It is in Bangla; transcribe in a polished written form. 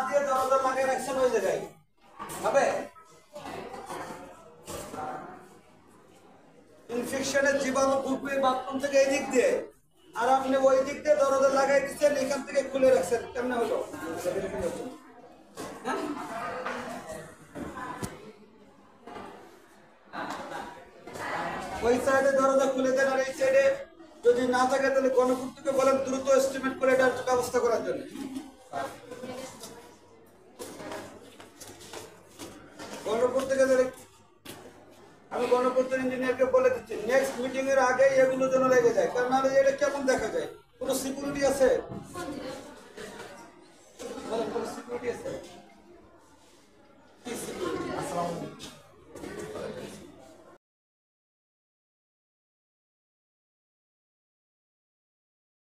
দিয়ে দরজা লাগিয়ে রাখছেন ওই জায়গায় হবে ইনফেকশনের জীবাণু ঢুকবে বাথরুম থেকে এই দিক দিয়ে আর আপনি ওই দিক দিয়ে দরজা লাগাই দিচ্ছেন এখান থেকে খুলে রাখছেন কেমনে হলো ওই সাইডে দরজা খুলে দেন আর এই সাইডে যদি না থাকে তাহলে গণপূর্তকে বলেন দ্রুত এস্টিমেট করে এটার ব্যবস্থা করার জন্য গণপূর্ত থেকে আমি গণপূর্ত ইঞ্জিনিয়ারকে বলে দিচ্ছি নেক্সট মিটিং এর আগে এগুলো যেন লেগে যায় কারণ এটা কেমন দেখা যায় কোনো সিকিউরিটি আছে